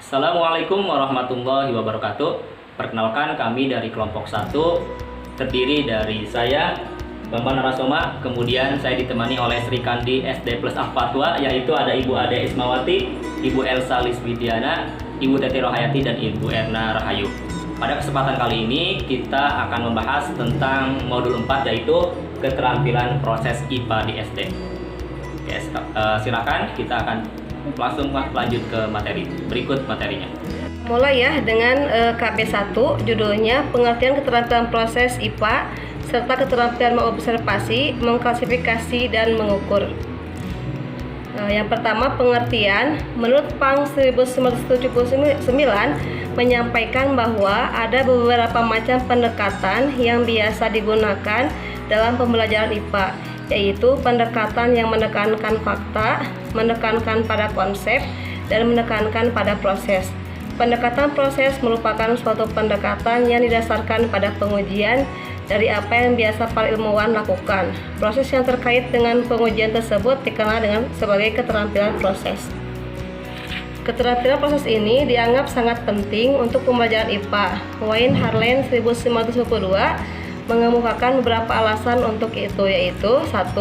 Assalamualaikum warahmatullahi wabarakatuh. Perkenalkan, kami dari kelompok 1 terdiri dari saya Bambang Narasoma, kemudian saya ditemani oleh Sri Kandi SD plus Al-Fatwa, yaitu ada Ibu Ade Ismawati, Ibu Elsa Liswidiana, Ibu Teti Rohayati, dan Ibu Erna Rahayu. Pada kesempatan kali ini kita akan membahas tentang modul 4, yaitu keterampilan proses IPA di SD. Oke, silakan kita akan langsung lanjut ke materi. Berikut materinya. Mulai ya dengan KB1, judulnya pengertian keterampilan proses IPA serta keterampilan mengobservasi, mengklasifikasi, dan mengukur. Yang pertama, pengertian. Menurut PAng 1979 menyampaikan bahwa ada beberapa macam pendekatan yang biasa digunakan dalam pembelajaran IPA, yaitu pendekatan yang menekankan fakta, menekankan pada konsep, dan menekankan pada proses. Pendekatan proses merupakan suatu pendekatan yang didasarkan pada pengujian dari apa yang biasa para ilmuwan lakukan. Proses yang terkait dengan pengujian tersebut dikenal dengan sebagai keterampilan proses. Keterampilan proses ini dianggap sangat penting untuk pembelajaran IPA. Wayne Harlan 1952 mengemukakan beberapa alasan untuk itu, yaitu 1.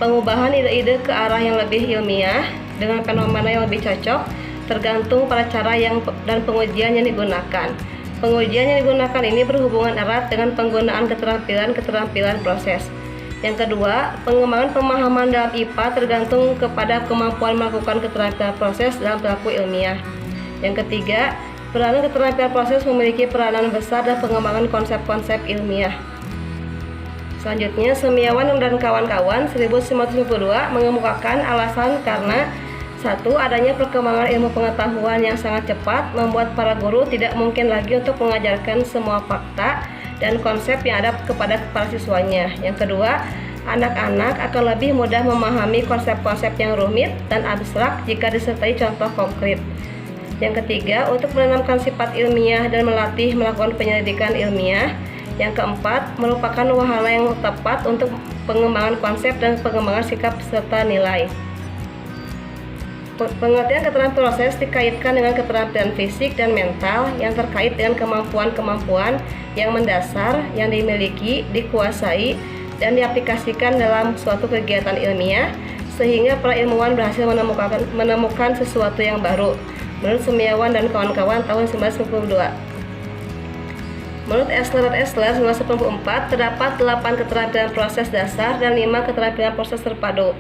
Pengubahan ide-ide ke arah yang lebih ilmiah dengan fenomena yang lebih cocok tergantung pada cara dan pengujian yang digunakan. Pengujian yang digunakan ini berhubungan erat dengan penggunaan keterampilan proses. Yang kedua, pengembangan pemahaman dalam IPA tergantung kepada kemampuan melakukan keterampilan proses dalam perilaku ilmiah. Yang ketiga, peranan keterampilan proses memiliki peranan besar dalam pengembangan konsep-konsep ilmiah. Selanjutnya, Semiawan dan kawan-kawan 1992 mengemukakan alasan karena 1. Adanya perkembangan ilmu pengetahuan yang sangat cepat membuat para guru tidak mungkin lagi untuk mengajarkan semua fakta dan konsep yang ada kepada para siswanya. Yang kedua, anak-anak akan lebih mudah memahami konsep-konsep yang rumit dan abstrak jika disertai contoh konkret. Yang ketiga, untuk menanamkan sifat ilmiah dan melatih melakukan penyelidikan ilmiah. Yang keempat, merupakan wahana yang tepat untuk pengembangan konsep dan pengembangan sikap serta nilai. Pengertian keterampilan proses dikaitkan dengan keterampilan fisik dan mental yang terkait dengan kemampuan-kemampuan yang mendasar yang dimiliki, dikuasai, dan diaplikasikan dalam suatu kegiatan ilmiah sehingga para ilmuwan berhasil menemukan sesuatu yang baru. Menurut Semiawan dan kawan-kawan tahun 1992. Menurut Esler dan Esler 1994 terdapat 8 keterampilan proses dasar dan 5 keterampilan proses terpadu.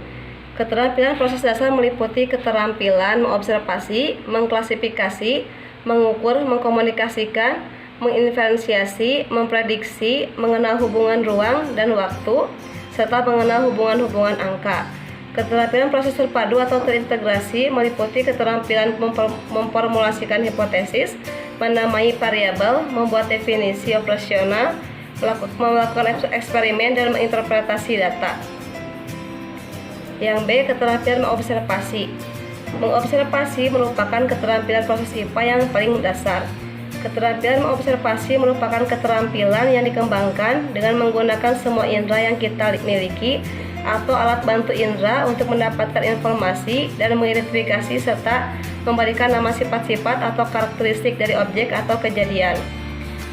Keterampilan proses dasar meliputi keterampilan mengobservasi, mengklasifikasi, mengukur, mengkomunikasikan, menginferensiasi, memprediksi, mengenal hubungan ruang dan waktu, serta mengenal hubungan-hubungan angka. Keterampilan proses terpadu atau terintegrasi meliputi keterampilan memformulasikan hipotesis, menamai variabel, membuat definisi operasional, melakukan eksperimen, dan menginterpretasi data. Yang B, keterampilan mengobservasi. Mengobservasi merupakan keterampilan proses IPA yang paling dasar. Keterampilan mengobservasi merupakan keterampilan yang dikembangkan dengan menggunakan semua indera yang kita miliki atau alat bantu indera untuk mendapatkan informasi dan mengidentifikasi serta memberikan nama sifat-sifat atau karakteristik dari objek atau kejadian.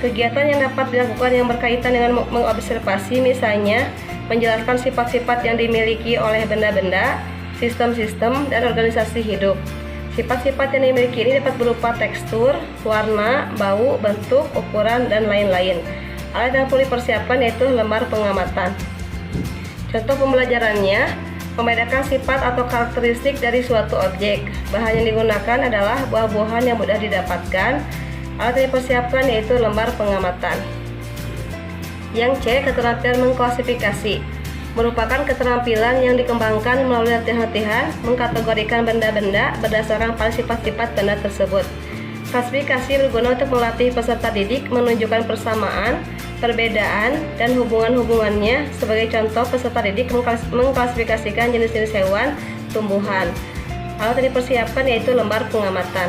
Kegiatan yang dapat dilakukan yang berkaitan dengan mengobservasi misalnya menjelaskan sifat-sifat yang dimiliki oleh benda-benda, sistem-sistem, dan organisasi hidup. Sifat-sifat yang dimiliki ini dapat berupa tekstur, warna, bau, bentuk, ukuran, dan lain-lain. Alat yang perlu dipersiapkan yaitu lembar pengamatan. Contoh pembelajarannya, membedakan sifat atau karakteristik dari suatu objek. Bahan yang digunakan adalah buah-buahan yang mudah didapatkan. Alat yang dipersiapkan yaitu lembar pengamatan. Yang C, keterampilan mengklasifikasi. Merupakan keterampilan yang dikembangkan melalui latihan-latihan mengkategorikan benda-benda berdasarkan pada sifat-sifat benda tersebut. Klasifikasi berguna untuk melatih peserta didik menunjukkan persamaan, perbedaan, dan hubungan-hubungannya. Sebagai contoh, peserta didik mengklasifikasikan jenis-jenis hewan, tumbuhan. Alat yang dipersiapkan yaitu lembar pengamatan.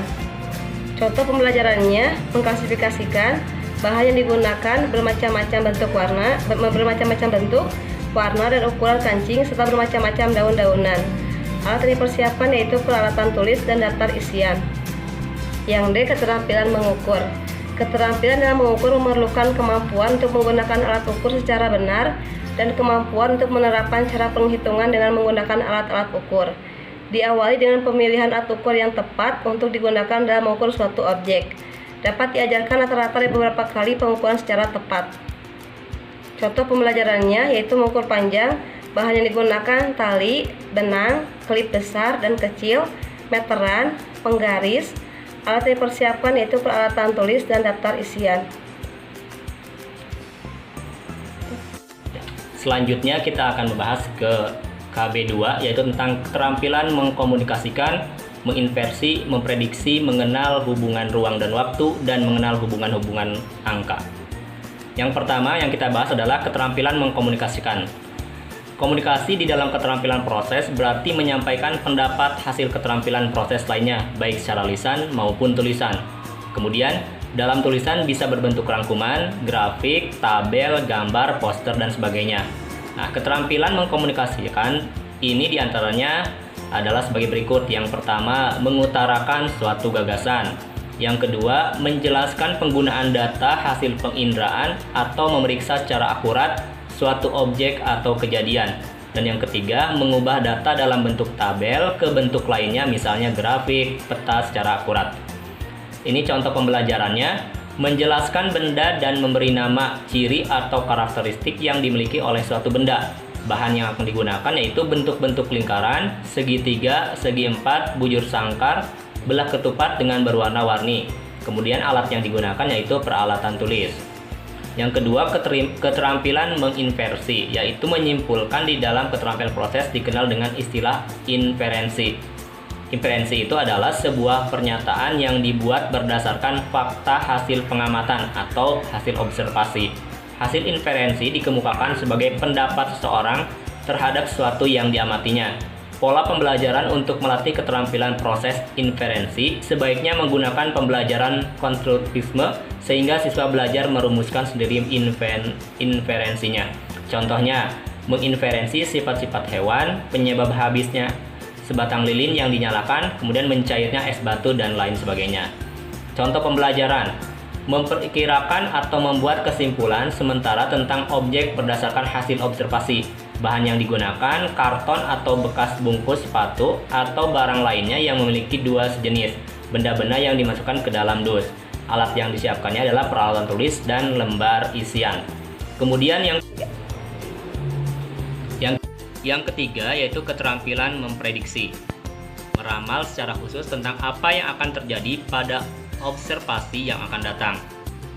Contoh pembelajarannya, mengklasifikasikan bahan yang digunakan bermacam-macam bentuk, warna, dan ukuran kancing serta bermacam-macam daun-daunan. Alat yang dipersiapkan yaitu peralatan tulis dan daftar isian. Yang D. Keterampilan mengukur. Keterampilan dalam mengukur memerlukan kemampuan untuk menggunakan alat ukur secara benar dan kemampuan untuk menerapkan cara penghitungan dengan menggunakan alat-alat ukur. Diawali dengan pemilihan alat ukur yang tepat untuk digunakan dalam mengukur suatu objek. Dapat diajarkan rata-rata dari beberapa kali pengukuran secara tepat. Contoh pembelajarannya yaitu mengukur panjang, bahan yang digunakan tali, benang, klip besar dan kecil, meteran, penggaris. Alat yang dipersiapkan yaitu peralatan tulis dan daftar isian. Selanjutnya kita akan membahas ke KB2, yaitu tentang keterampilan mengkomunikasikan, menginversi, memprediksi, mengenal hubungan ruang dan waktu, dan mengenal hubungan-hubungan angka. Yang pertama yang kita bahas adalah keterampilan mengkomunikasikan. Komunikasi di dalam keterampilan proses berarti menyampaikan pendapat hasil keterampilan proses lainnya, baik secara lisan maupun tulisan. Kemudian, dalam tulisan bisa berbentuk rangkuman, grafik, tabel, gambar, poster, dan sebagainya. Nah, keterampilan mengkomunikasikan ini diantaranya adalah sebagai berikut. Yang pertama, mengutarakan suatu gagasan. Yang kedua, menjelaskan penggunaan data hasil penginderaan atau memeriksa secara akurat suatu objek atau kejadian. Dan yang ketiga, mengubah data dalam bentuk tabel ke bentuk lainnya, misalnya grafik, peta secara akurat. Ini contoh pembelajarannya, menjelaskan benda dan memberi nama, ciri atau karakteristik yang dimiliki oleh suatu benda. Bahan yang akan digunakan yaitu bentuk-bentuk lingkaran, segitiga, segi empat, bujur sangkar, belah ketupat dengan berwarna-warni. Kemudian alat yang digunakan yaitu peralatan tulis. Yang kedua, keterampilan menginversi, yaitu menyimpulkan di dalam keterampilan proses dikenal dengan istilah inferensi. Inferensi itu adalah sebuah pernyataan yang dibuat berdasarkan fakta hasil pengamatan atau hasil observasi. Hasil inferensi dikemukakan sebagai pendapat seseorang terhadap sesuatu yang diamatinya. Pola pembelajaran untuk melatih keterampilan proses inferensi sebaiknya menggunakan pembelajaran konstruktivisme sehingga siswa belajar merumuskan sendiri inferensinya. Contohnya, menginferensi sifat-sifat hewan, penyebab habisnya sebatang lilin yang dinyalakan, kemudian mencairnya es batu, dan lain sebagainya. Contoh pembelajaran, memperkirakan atau membuat kesimpulan sementara tentang objek berdasarkan hasil observasi. Bahan yang digunakan, karton atau bekas bungkus sepatu atau barang lainnya yang memiliki dua sejenis, benda-benda yang dimasukkan ke dalam dus. Alat yang disiapkannya adalah peralatan tulis dan lembar isian. Kemudian yang ketiga yaitu keterampilan memprediksi. Meramal secara khusus tentang apa yang akan terjadi pada observasi yang akan datang.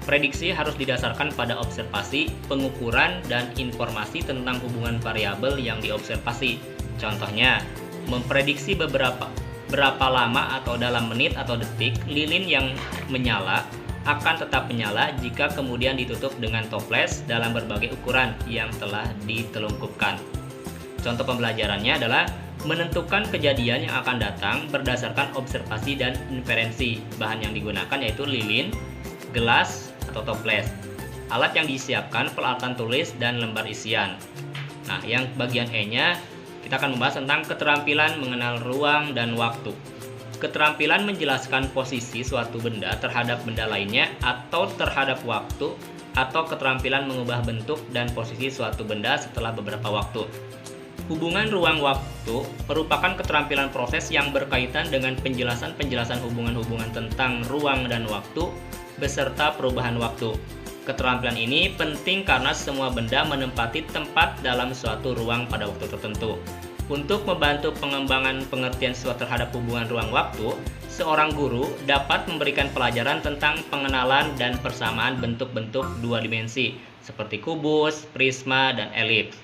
Prediksi harus didasarkan pada observasi, pengukuran, dan informasi tentang hubungan variabel yang diobservasi. Contohnya, memprediksi berapa lama atau dalam menit atau detik lilin yang menyala akan tetap menyala jika kemudian ditutup dengan toples dalam berbagai ukuran yang telah ditelungkupkan. Contoh pembelajarannya adalah menentukan kejadian yang akan datang berdasarkan observasi dan inferensi. Bahan yang digunakan yaitu lilin, gelas, atau toples. Alat yang disiapkan, peralatan tulis, dan lembar isian. Nah, yang bagian E-nya, kita akan membahas tentang keterampilan mengenal ruang dan waktu. Keterampilan menjelaskan posisi suatu benda terhadap benda lainnya atau terhadap waktu, atau keterampilan mengubah bentuk dan posisi suatu benda setelah beberapa waktu. Hubungan ruang-waktu merupakan keterampilan proses yang berkaitan dengan penjelasan hubungan-hubungan tentang ruang dan waktu beserta perubahan waktu. Keterampilan ini penting karena semua benda menempati tempat dalam suatu ruang pada waktu tertentu. Untuk membantu pengembangan pengertian siswa terhadap hubungan ruang-waktu, seorang guru dapat memberikan pelajaran tentang pengenalan dan persamaan bentuk-bentuk dua dimensi, seperti kubus, prisma, dan elips.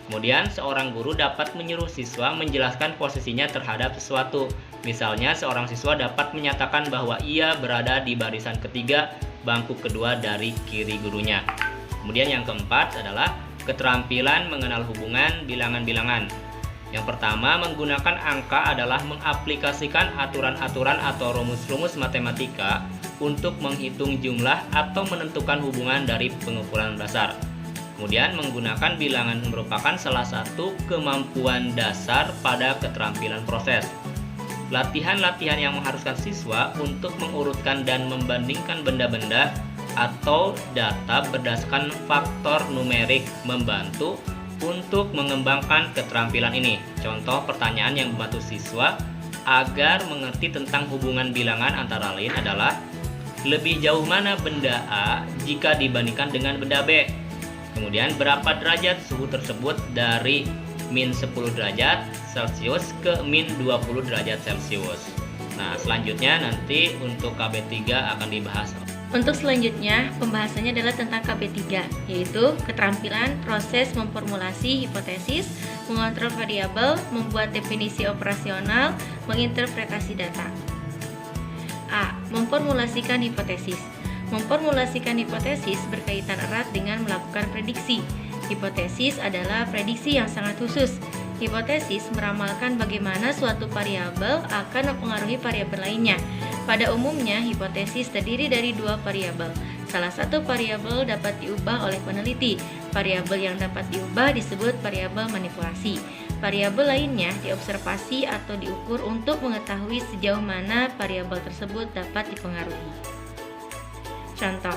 Kemudian, seorang guru dapat menyuruh siswa menjelaskan posisinya terhadap sesuatu. Misalnya, seorang siswa dapat menyatakan bahwa ia berada di barisan ketiga, bangku kedua dari kiri gurunya. Kemudian yang keempat adalah keterampilan mengenal hubungan bilangan-bilangan. Yang pertama, menggunakan angka adalah mengaplikasikan aturan-aturan atau rumus-rumus matematika untuk menghitung jumlah atau menentukan hubungan dari pengukuran dasar. Kemudian, menggunakan bilangan merupakan salah satu kemampuan dasar pada keterampilan proses. Latihan-latihan yang mengharuskan siswa untuk mengurutkan dan membandingkan benda-benda atau data berdasarkan faktor numerik membantu untuk mengembangkan keterampilan ini. Contoh pertanyaan yang membantu siswa agar mengerti tentang hubungan bilangan antara lain adalah lebih jauh mana benda A jika dibandingkan dengan benda B. Kemudian berapa derajat suhu tersebut dari min 10 derajat Celcius ke min 20 derajat Celcius. Nah, selanjutnya nanti untuk KB3 akan dibahas. Untuk selanjutnya, pembahasannya adalah tentang KB3, yaitu keterampilan proses memformulasi hipotesis, mengontrol variabel, membuat definisi operasional, menginterpretasi data. A. Memformulasikan hipotesis. Memformulasikan hipotesis berkaitan erat dengan melakukan prediksi. Hipotesis adalah prediksi yang sangat khusus. Hipotesis meramalkan bagaimana suatu variabel akan mempengaruhi variabel lainnya. Pada umumnya, hipotesis terdiri dari dua variabel. Salah satu variabel dapat diubah oleh peneliti. Variabel yang dapat diubah disebut variabel manipulasi. Variabel lainnya diobservasi atau diukur untuk mengetahui sejauh mana variabel tersebut dapat dipengaruhi. Contoh,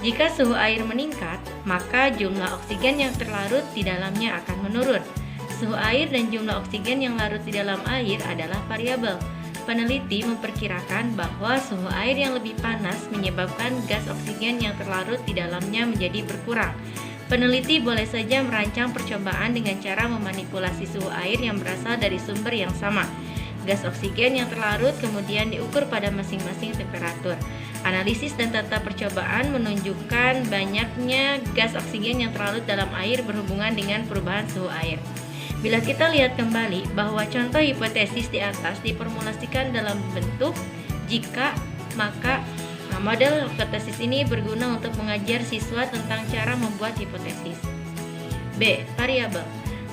jika suhu air meningkat, maka jumlah oksigen yang terlarut di dalamnya akan menurun. Suhu air dan jumlah oksigen yang larut di dalam air adalah variabel. Peneliti memperkirakan bahwa suhu air yang lebih panas menyebabkan gas oksigen yang terlarut di dalamnya menjadi berkurang. Peneliti boleh saja merancang percobaan dengan cara memanipulasi suhu air yang berasal dari sumber yang sama. Gas oksigen yang terlarut kemudian diukur pada masing-masing temperatur. Analisis dan tata percobaan menunjukkan banyaknya gas oksigen yang terlarut dalam air berhubungan dengan perubahan suhu air. Bila kita lihat kembali bahwa contoh hipotesis di atas diformulasikan dalam bentuk jika, maka model hipotesis ini berguna untuk mengajar siswa tentang cara membuat hipotesis. B. Variabel.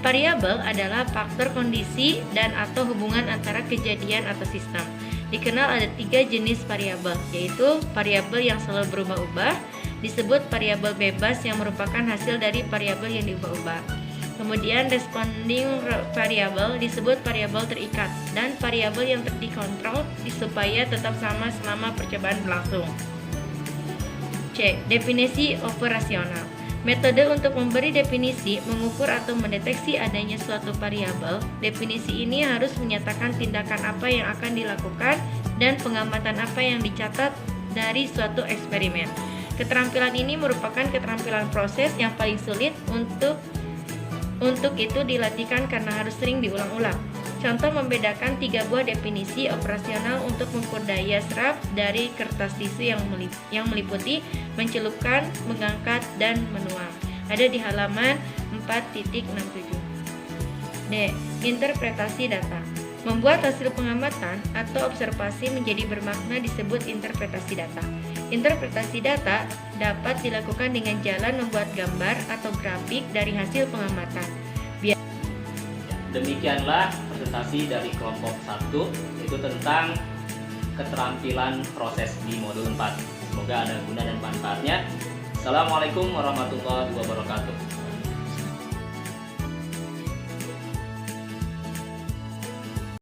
Variabel adalah faktor kondisi dan atau hubungan antara kejadian atau sistem. Dikenal ada 3 jenis variabel, yaitu variabel yang selalu berubah-ubah, disebut variabel bebas yang merupakan hasil dari variabel yang diubah-ubah. Kemudian responding variabel disebut variabel terikat, dan variabel yang dikontrol supaya tetap sama selama percobaan berlangsung. C. Definisi operasional. Metode untuk memberi definisi, mengukur atau mendeteksi adanya suatu variabel. Definisi ini harus menyatakan tindakan apa yang akan dilakukan dan pengamatan apa yang dicatat dari suatu eksperimen. Keterampilan ini merupakan keterampilan proses yang paling sulit untuk itu dilatihkan karena harus sering diulang-ulang. Contoh membedakan 3 buah definisi operasional untuk mengukur daya serap dari kertas tisu yang meliputi mencelupkan, mengangkat, dan menuang. Ada di halaman 4.67. D. Interpretasi data. Membuat hasil pengamatan atau observasi menjadi bermakna disebut interpretasi data. Interpretasi data dapat dilakukan dengan jalan membuat gambar atau grafik dari hasil pengamatan. Demikianlah presentasi dari kelompok 1, itu tentang keterampilan proses di modul 4. Semoga ada guna dan manfaatnya. Assalamualaikum warahmatullahi wabarakatuh.